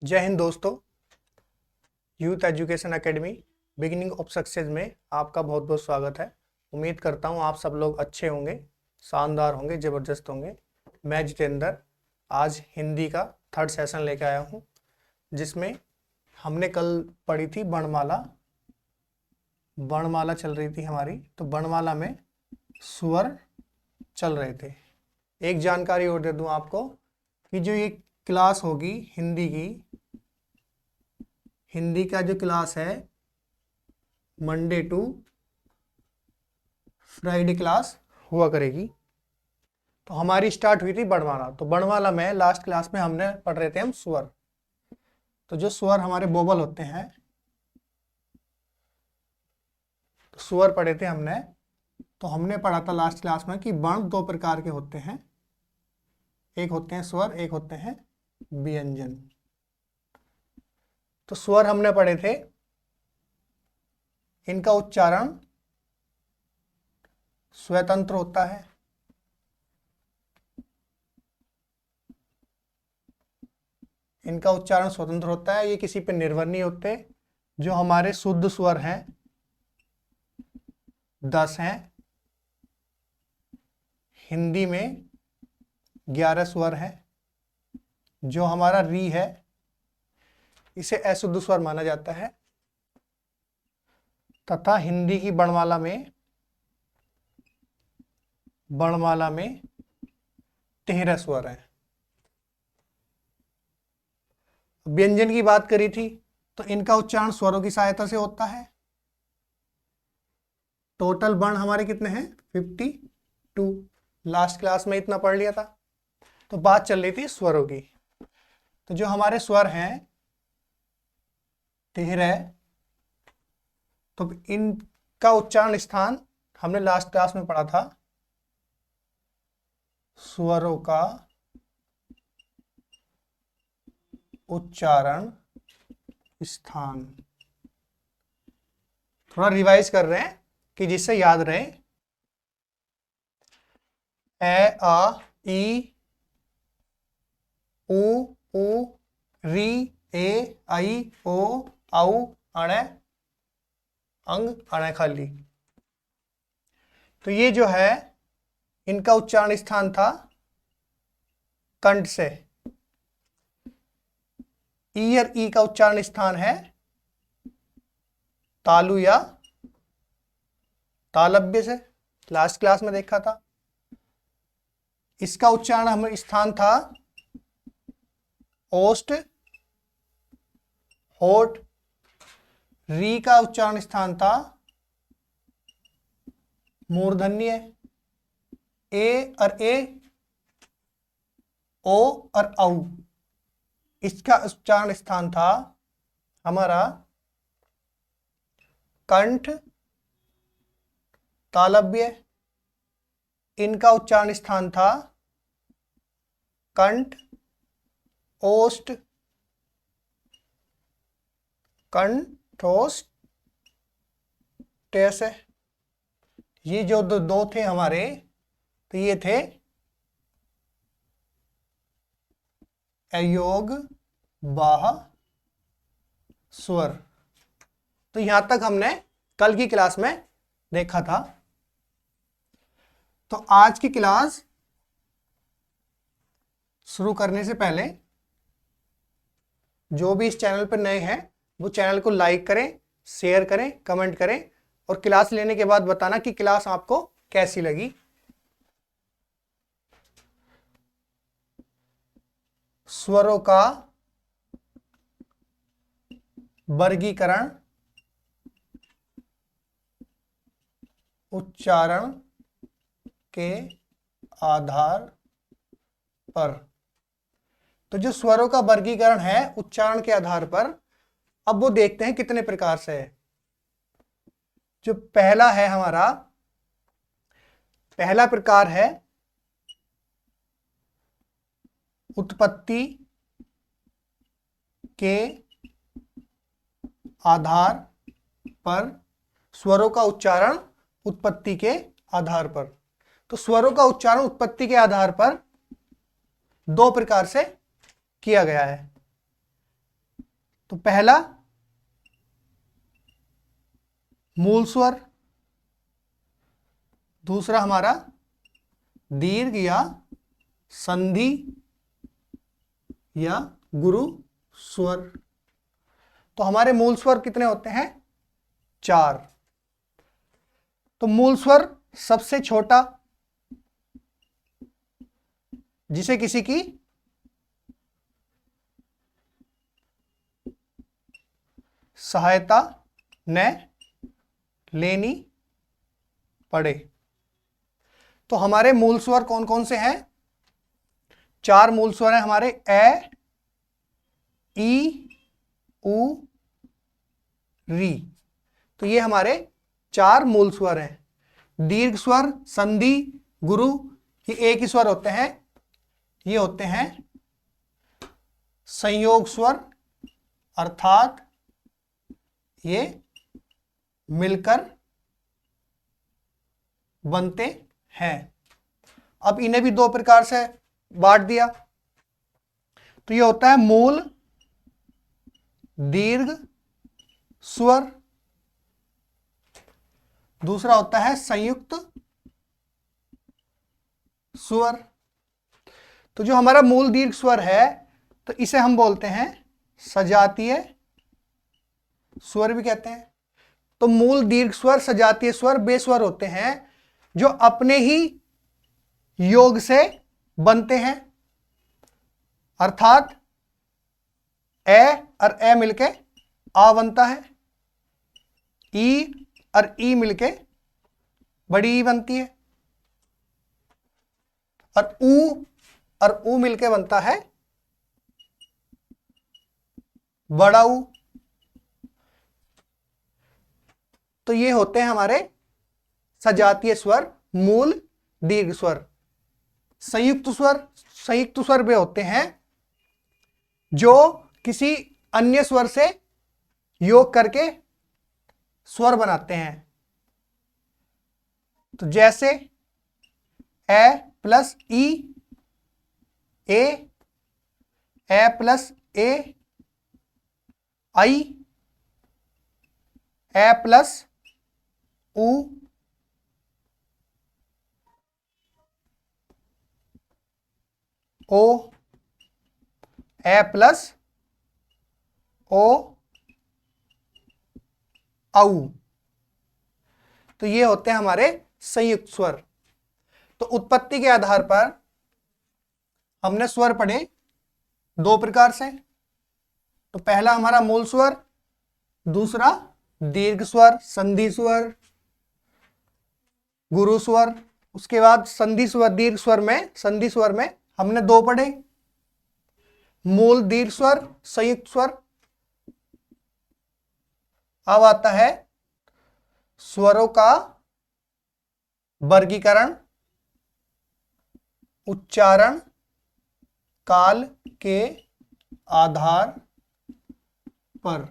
जय हिंद दोस्तों। Youth education academy beginning of success में आपका बहुत बहुत स्वागत है। उम्मीद करता हूँ आप सब लोग अच्छे होंगे, शानदार होंगे, ज़बरदस्त होंगे। मैं जितेंद्र आज हिंदी का थर्ड सेशन लेकर आया हूँ, जिसमें हमने कल पढ़ी थी वर्णमाला। वर्णमाला चल रही थी हमारी, तो वर्णमाला में स्वर चल रहे थे। एक जानकारी और दे दूँ आपको कि जो ये क्लास होगी हिंदी का जो क्लास है मंडे टू फ्राइडे क्लास हुआ करेगी। तो हमारी स्टार्ट हुई थी वर्णमाला। तो वर्णमाला में लास्ट क्लास में हमने पढ़ रहे थे हम स्वर। तो जो स्वर हमारे वोवल होते हैं, तो स्वर पढ़े थे हमने। तो हमने पढ़ा था लास्ट क्लास में कि वर्ण दो प्रकार के होते हैं, एक होते हैं स्वर, एक होते हैं व्यंजन। तो स्वर हमने पढ़े थे, इनका उच्चारण स्वतंत्र होता है। इनका उच्चारण स्वतंत्र होता है, ये किसी पे निर्भर नहीं होते। जो हमारे शुद्ध स्वर हैं 10 हैं, हिंदी में 11 स्वर हैं। जो हमारा री है इसे अशुद्ध स्वर माना जाता है, तथा हिंदी की वर्णमाला में 13 स्वर हैं। व्यंजन की बात करी थी, तो इनका उच्चारण स्वरों की सहायता से होता है। टोटल वर्ण हमारे कितने हैं? 52। लास्ट क्लास में इतना पढ़ लिया था। तो बात चल रही थी स्वरों की। तो जो हमारे स्वर हैं 13, तो इनका उच्चारण स्थान हमने लास्ट क्लास में पढ़ा था। स्वरों का उच्चारण स्थान थोड़ा रिवाइज कर रहे हैं कि जिससे याद रहे। ए आ ई उ री ए आई ओ औ अणे अंग अणे खाली। तो ये जो है इनका उच्चारण स्थान था कंठ से। ई और ई का उच्चारण स्थान है तालु या तालव्य से, लास्ट क्लास में देखा था। इसका उच्चारण हमें स्थान था ओष्ठ होठ। री का उच्चारण स्थान था मूर्धन्य। ए और ए, ओ और औ, इसका उच्चारण स्थान था हमारा कंठ तालव्य। इनका उच्चारण स्थान था कंठ ओष्ठ कंठोष्ठ से। ये जो दो थे हमारे, तो ये थे अयोग बाह स्वर। तो यहां तक हमने कल की क्लास में देखा था। तो आज की क्लास शुरू करने से पहले जो भी इस चैनल पर नए हैं वो चैनल को लाइक करें, शेयर करें, कमेंट करें, और क्लास लेने के बाद बताना कि क्लास आपको कैसी लगी। स्वरों का वर्गीकरण उच्चारण के आधार पर। तो जो स्वरों का वर्गीकरण है उच्चारण के आधार पर, अब वो देखते हैं कितने प्रकार से है। जो पहला है हमारा, पहला प्रकार है उत्पत्ति के आधार पर। स्वरों का उच्चारण उत्पत्ति के आधार पर। तो स्वरों का उच्चारण उत्पत्ति के आधार पर दो प्रकार से किया गया है। तो पहला मूल स्वर, दूसरा हमारा दीर्घ या संधि या गुरु स्वर। तो हमारे मूल स्वर कितने होते हैं? 4। तो मूल स्वर सबसे छोटा, जिसे किसी की सहायता न लेनी पड़े। तो हमारे मूल स्वर कौन कौन से हैं? 4 मूल स्वर हैं हमारे। ए, ई, उ, री। तो ये हमारे 4 मूल स्वर हैं। दीर्घ स्वर, संधि, गुरु, ये एक ही स्वर होते हैं। ये होते हैं संयोग स्वर, अर्थात ये मिलकर बनते हैं। अब इन्हें भी 2 प्रकार से बांट दिया। तो ये होता है मूल दीर्घ स्वर, दूसरा होता है संयुक्त स्वर। तो जो हमारा मूल दीर्घ स्वर है, तो इसे हम बोलते हैं सजातीय स्वर भी कहते हैं। तो मूल दीर्घ स्वर, सजातीय स्वर वे स्वर होते हैं जो अपने ही योग से बनते हैं, अर्थात ए और ए मिलके आ बनता है, ई और ई मिलके बड़ी ई बनती है, और ऊ मिलके बनता है बड़ा ऊ। तो ये होते हैं हमारे सजातीय स्वर, मूल दीर्घ स्वर। संयुक्त स्वर वे होते हैं जो किसी अन्य स्वर से योग करके स्वर बनाते हैं। तो जैसे ए प्लस ई, ए प्लस ए, आई, ए प्लस उ, ओ, ए प्लस ओ, औ। तो ये होते हैं हमारे संयुक्त स्वर। तो उत्पत्ति के आधार पर हमने स्वर पढ़े 2 प्रकार से। तो पहला हमारा मूल स्वर, दूसरा दीर्घ स्वर, संधि स्वर, गुरु स्वर। उसके बाद संधि स्वर, दीर्घ स्वर में, संधि स्वर में हमने 2 पढ़े, मूल दीर्घ स्वर, संयुक्त स्वर। अब आता है स्वरों का वर्गीकरण उच्चारण काल के आधार पर।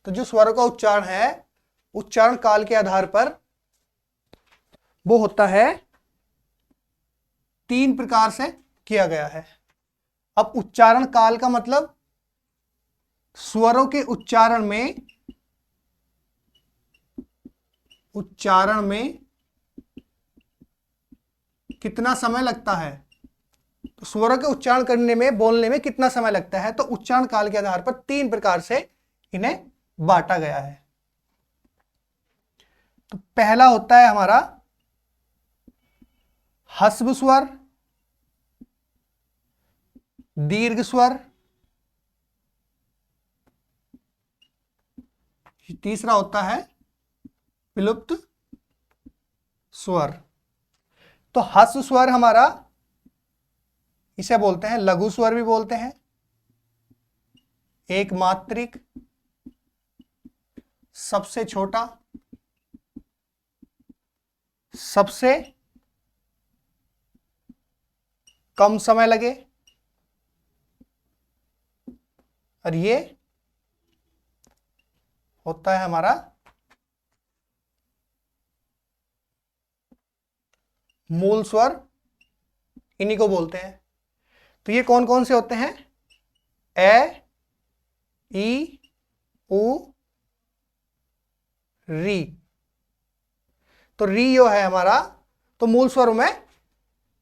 तो जो स्वरों का उच्चारण है, उच्चारण काल के आधार पर वो होता है 3 प्रकार से किया गया है। अब उच्चारण काल का मतलब स्वरों के उच्चारण में कितना समय लगता है। तो स्वरों के उच्चारण करने में, बोलने में कितना समय लगता है। तो उच्चारण काल के आधार पर 3 प्रकार से इन्हें बांटा गया है। तो पहला होता है हमारा ह्रस्व स्वर, दीर्घ स्वर, तीसरा होता है विलुप्त स्वर। तो ह्रस्व स्वर हमारा, इसे बोलते हैं लघु स्वर भी बोलते हैं, एक मात्रिक, सबसे छोटा, सबसे कम समय लगे, और ये होता है हमारा मूल स्वर, इन्हीं को बोलते हैं। तो ये कौन कौन से होते हैं? ए, ई ऊ री। तो री जो है हमारा तो मूल स्वर में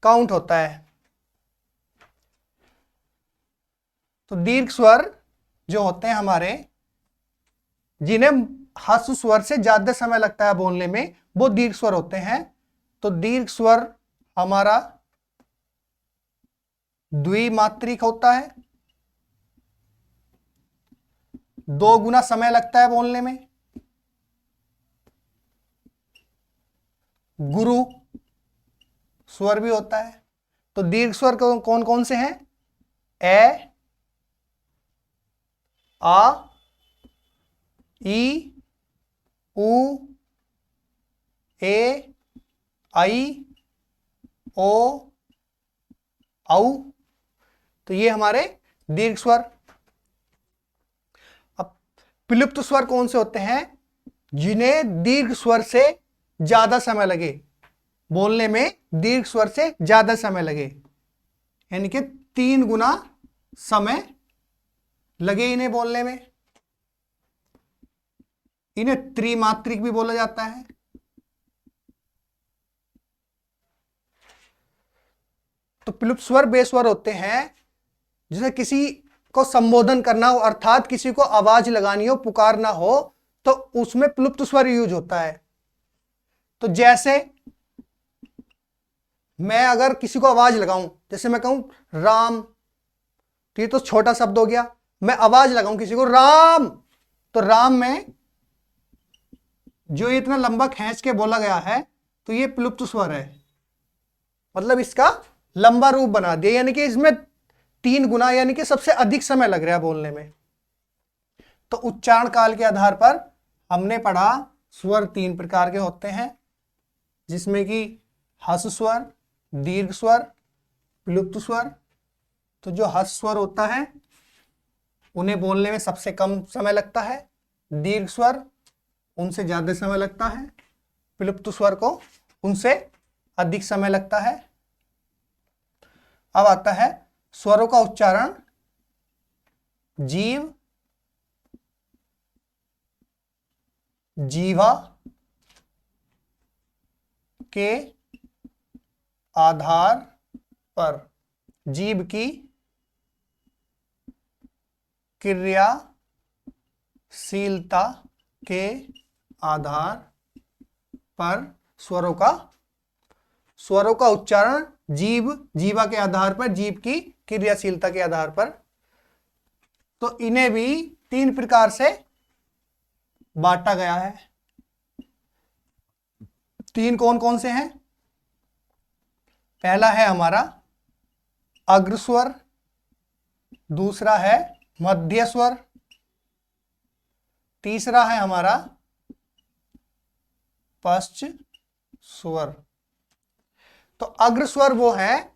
काउंट होता है। तो दीर्घ स्वर जो होते हैं हमारे, जिन्हें ह्रस्व स्वर से ज्यादा समय लगता है बोलने में, वो दीर्घ स्वर होते हैं। तो दीर्घ स्वर हमारा द्विमात्रिक होता है, 2 गुना समय लगता है बोलने में। गुरु स्वर भी होता है। तो दीर्घ स्वर कौन कौन से हैं? ए, आ, ई, उ, ए, आई, ओ, औ। तो ये हमारे दीर्घ स्वर। अब विलुप्त स्वर कौन से होते हैं? जिन्हें दीर्घ स्वर से ज्यादा समय लगे बोलने में, दीर्घ स्वर से ज्यादा समय लगे, यानी कि 3 गुना समय लगे इन्हें बोलने में। इन्हें त्रिमात्रिक भी बोला जाता है। तो विलुप्त स्वर वे स्वर होते हैं जिसे किसी को संबोधन करना हो, अर्थात किसी को आवाज लगानी हो, पुकारना हो, तो उसमें विलुप्त स्वर यूज होता है। तो जैसे मैं अगर किसी को आवाज लगाऊं, जैसे मैं कहूं राम, तो ये तो छोटा शब्द हो गया। मैं आवाज लगाऊं किसी को राम, तो राम में जो इतना लंबा खींच के बोला गया है, तो ये विलुप्त स्वर है, मतलब इसका लंबा रूप बना दिया, यानी कि इसमें 3 गुना, यानी कि सबसे अधिक समय लग रहा है बोलने में। तो उच्चारण काल के आधार पर हमने पढ़ा स्वर 3 प्रकार के होते हैं, जिसमें कि ह्रस्व स्वर, दीर्घ स्वर, विलुप्त स्वर। तो जो ह्रस्व स्वर होता है उन्हें बोलने में सबसे कम समय लगता है, दीर्घ स्वर उनसे ज्यादा समय लगता है, विलुप्त स्वर को उनसे अधिक समय लगता है। अब आता है स्वरों का उच्चारण। जीव, जीवा के आधार पर, जीभ की क्रियाशीलता के आधार पर स्वरों का उच्चारण जीवा के आधार पर, जीभ की क्रियाशीलता के आधार पर। तो इन्हें भी 3 प्रकार से बांटा गया है। 3 कौन कौन से हैं? पहला है हमारा अग्र स्वर, दूसरा है मध्य स्वर, तीसरा है हमारा पश्च स्वर। तो अग्र स्वर वो है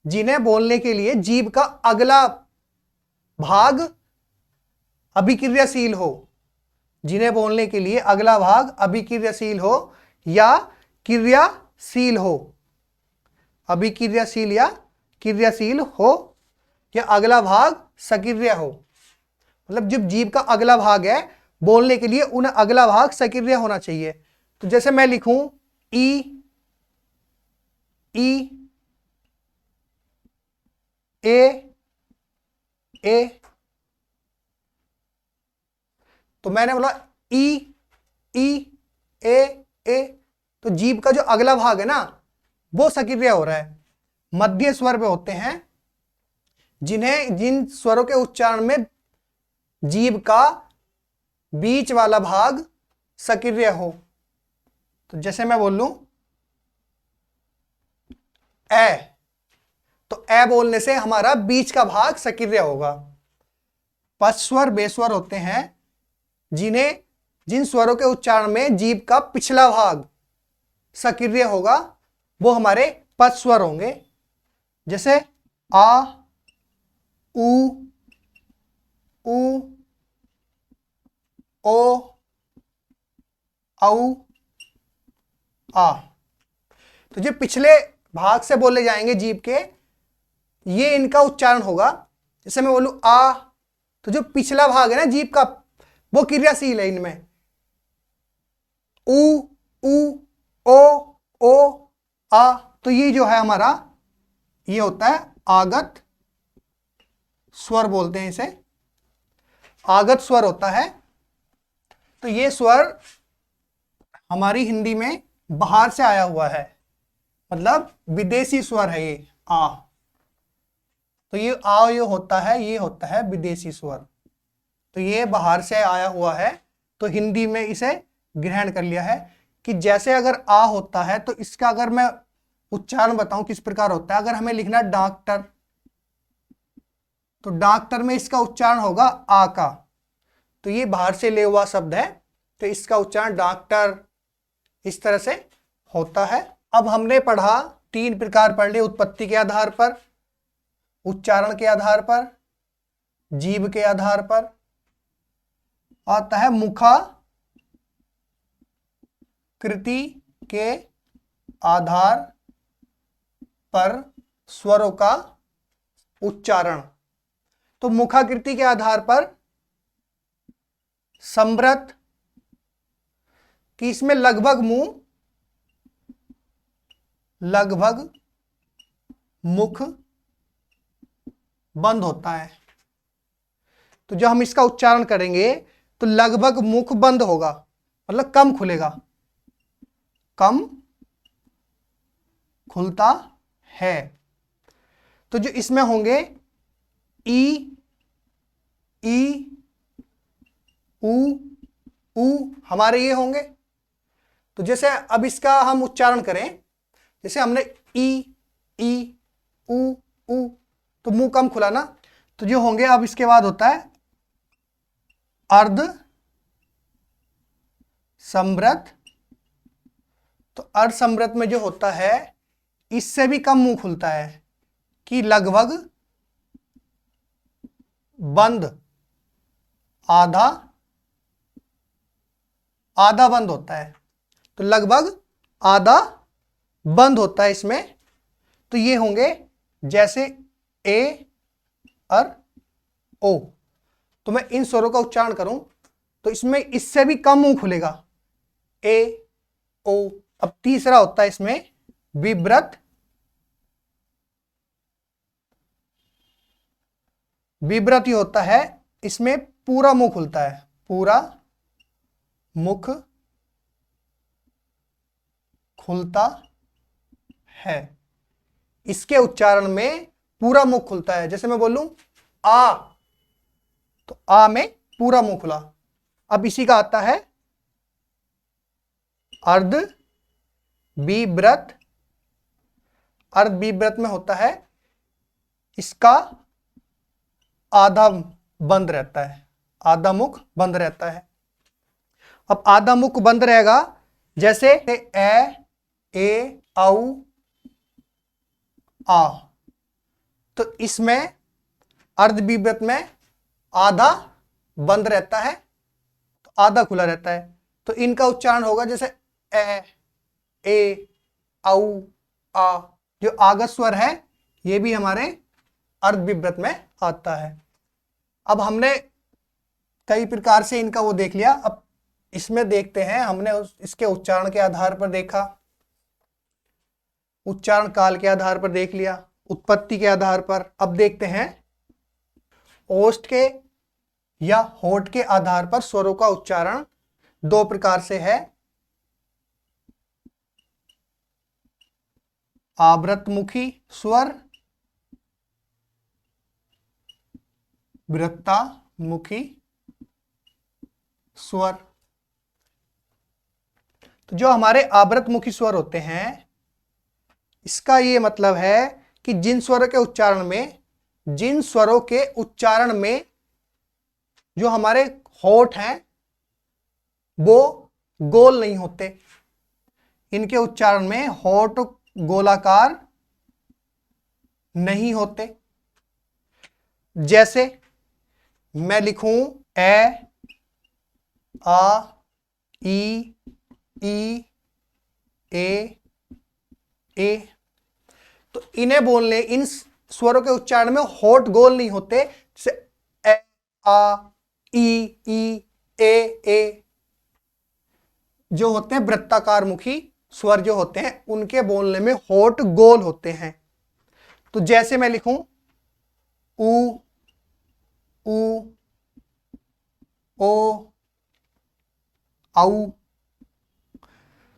जिन्हें बोलने के लिए जीभ का अगला भाग अभिक्रियाशील हो, जिन्हें बोलने के लिए अगला भाग अभिक्रियाशील हो या क्रियाशील हो, अभिक्रियाशील या क्रियाशील हो, या अगला भाग सक्रिय हो। मतलब जब जीभ का अगला भाग है बोलने के लिए, उन्हें अगला भाग सक्रिय होना चाहिए। तो जैसे मैं लिखूं ई, ई, ए, तो मैंने बोला ई, ई, ए, तो जीभ का जो अगला भाग है ना वो सक्रिय हो रहा है। मध्य स्वर पे होते हैं जिन स्वरों के उच्चारण में जीभ का बीच वाला भाग सक्रिय हो। तो जैसे मैं बोल लूं ए, तो ए बोलने से हमारा बीच का भाग सक्रिय होगा। पश्च स्वर बेस्वर होते हैं जिन स्वरों के उच्चारण में जीभ का पिछला भाग सक्रिय होगा, वो हमारे पश्च स्वर होंगे। जैसे आ, उ, ओ, औ, आ। तो जो पिछले भाग से बोले जाएंगे जीभ के, ये इनका उच्चारण होगा। जैसे मैं बोलूं आ, तो जो पिछला भाग है ना जीभ का, वो क्रियाशील है इनमें। उ, उ, ओ, आ, तो ये जो है हमारा, ये होता है आगत स्वर, बोलते हैं इसे, आगत स्वर होता है। तो ये स्वर हमारी हिंदी में बाहर से आया हुआ है, मतलब विदेशी स्वर है ये आ। तो ये आ ये होता है विदेशी स्वर। तो ये बाहर से आया हुआ है, तो हिंदी में इसे ग्रहण कर लिया है कि जैसे अगर आ होता है तो इसका अगर मैं उच्चारण बताऊं किस प्रकार होता है। अगर हमें लिखना डॉक्टर, तो डॉक्टर में इसका उच्चारण होगा आ का, तो ये बाहर से ले हुआ शब्द है, तो इसका उच्चारण डॉक्टर इस तरह से होता है। अब हमने पढ़ा, 3 प्रकार पढ़ लिए, उत्पत्ति के आधार पर, उच्चारण के आधार पर, जीभ के आधार पर। आता है मुखाकृति के आधार पर स्वरों का उच्चारण। तो मुखाकृति के आधार पर संवृत, कि इसमें लगभग मुख बंद होता है। तो जब हम इसका उच्चारण करेंगे तो लगभग मुख बंद होगा, मतलब कम खुलेगा, कम खुलता है। तो जो इसमें होंगे ई, उ हमारे ये होंगे। तो जैसे अब इसका हम उच्चारण करें, जैसे हमने ई, उ, तो मुंह कम खुला ना, तो जो होंगे अब इसके बाद होता है अर्ध संवृत। तो अर्ध संवृत में जो होता है, इससे भी कम मुंह खुलता है, कि लगभग बंद, आधा बंद होता है। तो लगभग आधा बंद होता है इसमें। तो ये होंगे जैसे ए और ओ। तो मैं इन स्वरों का उच्चारण करूं तो इसमें इससे भी कम मुंह खुलेगा, ए, ओ। अब तीसरा होता है इसमें विव्रत। विव्रत होता है, इसमें पूरा मुंह खुलता है, पूरा मुख खुलता है। इसके उच्चारण में पूरा मुख खुलता है। जैसे मैं बोलूं आ, तो आ में पूरा मुंह खुला। अब इसी का आता है अर्ध विव्रत। अर्ध विव्रत में होता है इसका आधा बंद रहता है, आधा मुख बंद रहता है। अब आधा मुख बंद रहेगा, जैसे ए, औ, आ। तो इसमें अर्ध विव्रत में आधा बंद रहता है, तो आधा खुला रहता है। तो इनका उच्चारण होगा जैसे ए, औ, आ। जो आगत स्वर है ये भी हमारे अर्ध विव्रत में आता है। अब हमने कई प्रकार से इनका वो देख लिया। अब इसमें देखते हैं, हमने इसके उच्चारण के आधार पर देखा, उच्चारण काल के आधार पर देख लिया, उत्पत्ति के आधार पर। अब देखते हैं ओष्ठ के या होठ के आधार पर स्वरों का उच्चारण 2 प्रकार से है, आवृतमुखी स्वर, वृत्तामुखी स्वर। तो जो हमारे आवृतमुखी स्वर होते हैं, इसका ये मतलब है कि जिन स्वरों के उच्चारण में जो हमारे होठ हैं वो गोल नहीं होते। इनके उच्चारण में होठ गोलाकार नहीं होते। जैसे मैं लिखूं ए, आ, ई, ए, तो इन्हें बोलने, इन स्वरों के उच्चारण में होठ गोल नहीं होते। जैसे ए, आ, ई, ए, जो होते हैं वृत्ताकार मुखी स्वर जो होते हैं उनके बोलने में होठ गोल होते हैं। तो जैसे मैं लिखूं ऊ, ओ, आऊ,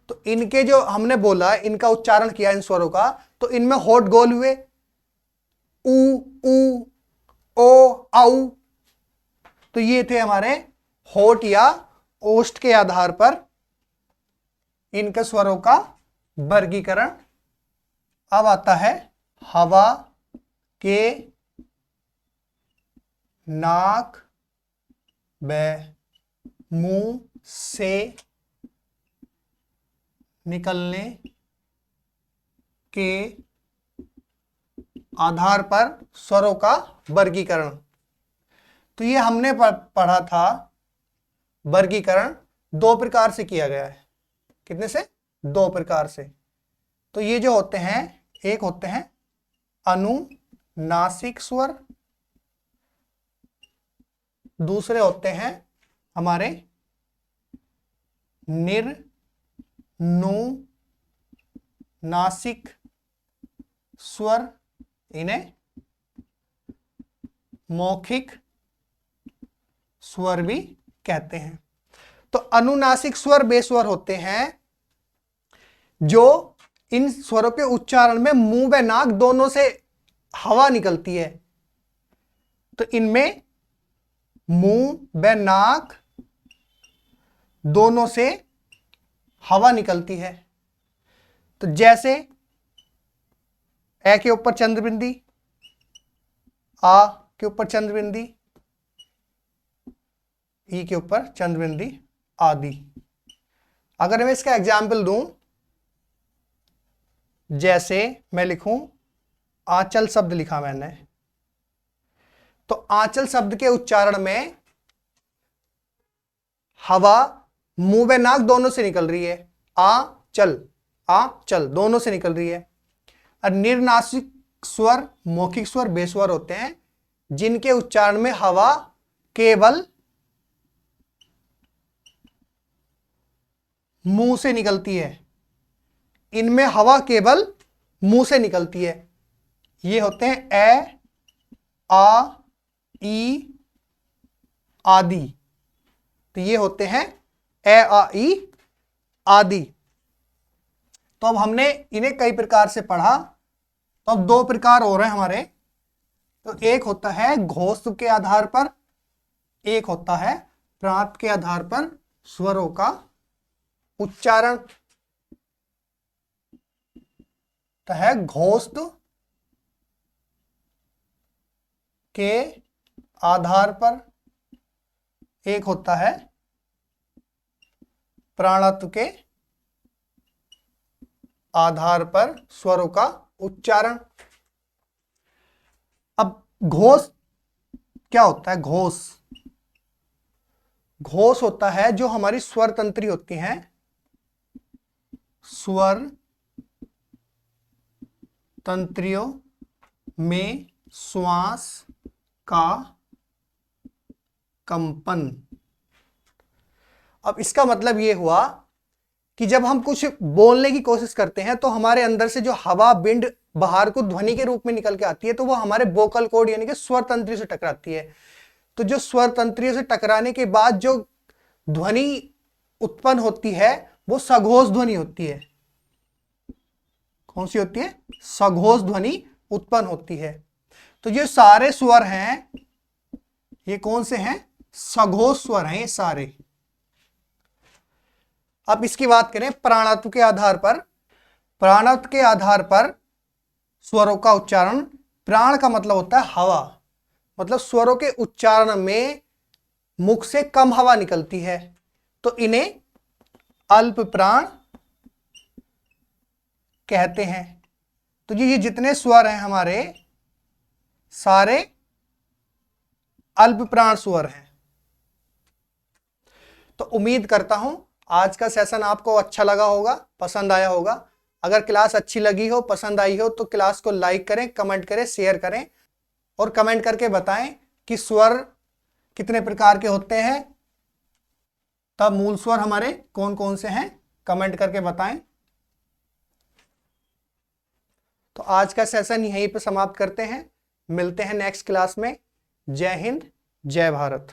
तो इनके जो हमने बोला इनका उच्चारण किया इन स्वरों का, तो इनमें होठ गोल हुए। ऊ, ओ, आऊ, तो ये थे हमारे होठ या ओष्ठ के आधार पर इनके स्वरों का वर्गीकरण। अब आता है हवा के नाक व मुंह से निकलने के आधार पर स्वरों का वर्गीकरण। तो ये हमने पढ़ा था, वर्गीकरण दो प्रकार से किया गया है। कितने से? दो प्रकार से। तो ये जो होते हैं, एक होते हैं अनुनासिक स्वर, दूसरे होते हैं हमारे निर्नुनासिक स्वर, इन्हें मौखिक स्वर भी कहते हैं। तो अनुनासिक स्वर वे स्वर होते हैं जो इन स्वरों के उच्चारण में मुंह व नाक दोनों से हवा निकलती है। तो इनमें मुंह व नाक दोनों से हवा निकलती है। तो जैसे ए के ऊपर चंद्रबिंदी, आ के ऊपर चंद्रबिंदी, ई के ऊपर चंद्रबिंदी आदि। अगर मैं इसका एग्जाम्पल दूं, जैसे मैं लिखूं आंचल शब्द लिखा मैंने, तो आंचल शब्द के उच्चारण में हवा मुंह व नाक दोनों से निकल रही है। आ चल दोनों से निकल रही है। और निर्नासिक स्वर मौखिक स्वर बेस्वर होते हैं जिनके उच्चारण में हवा केवल मुंह से निकलती है। इनमें हवा केवल मुंह से निकलती है। ये होते हैं ए, आ, ई आदि। तो ये होते हैं ए, आ, ई आदि। तो अब हमने इन्हें कई प्रकार से पढ़ा, तो अब दो प्रकार हो रहे हैं हमारे। तो एक होता है घोष के आधार पर, एक होता है प्रांत के आधार पर स्वरों का उच्चारण। तो है घोष के आधार पर, एक होता है प्राणत्व के आधार पर स्वरों का उच्चारण। अब घोष क्या होता है? घोष होता है जो हमारी स्वर तंत्री होती हैं, स्वर तंत्रियों में श्वास का कंपन। अब इसका मतलब यह हुआ कि जब हम कुछ बोलने की कोशिश करते हैं तो हमारे अंदर से जो हवा बिंड बाहर को ध्वनि के रूप में निकल के आती है, तो वो हमारे वोकल कॉर्ड यानी कि स्वर तंत्री से टकराती है। तो जो स्वर तंत्रियों से टकराने के बाद जो ध्वनि उत्पन्न होती है वो सघोष ध्वनि होती है। कौन सी होती है? सघोष ध्वनि उत्पन्न होती है। तो ये सारे स्वर हैं, ये कौन से हैं? सघोष स्वर हैं ये सारे। अब इसकी बात करें प्राणत्व के आधार पर। प्राणत्व के आधार पर स्वरों का उच्चारण, प्राण का मतलब होता है हवा, मतलब स्वरों के उच्चारण में मुख से कम हवा निकलती है, तो इन्हें अल्प प्राण कहते हैं। तो ये जितने स्वर हैं हमारे सारे अल्प प्राण स्वर हैं। तो उम्मीद करता हूं आज का सेशन आपको अच्छा लगा होगा, पसंद आया होगा। अगर क्लास अच्छी लगी हो, पसंद आई हो, तो क्लास को लाइक करें, कमेंट करें, शेयर करें और कमेंट करके बताएं कि स्वर कितने प्रकार के होते हैं? तब मूल स्वर हमारे कौन कौन से हैं? कमेंट करके बताएं। तो आज का सेशन यहीं पे समाप्त करते हैं। मिलते हैं नेक्स्ट क्लास में। जय हिंद, जय भारत।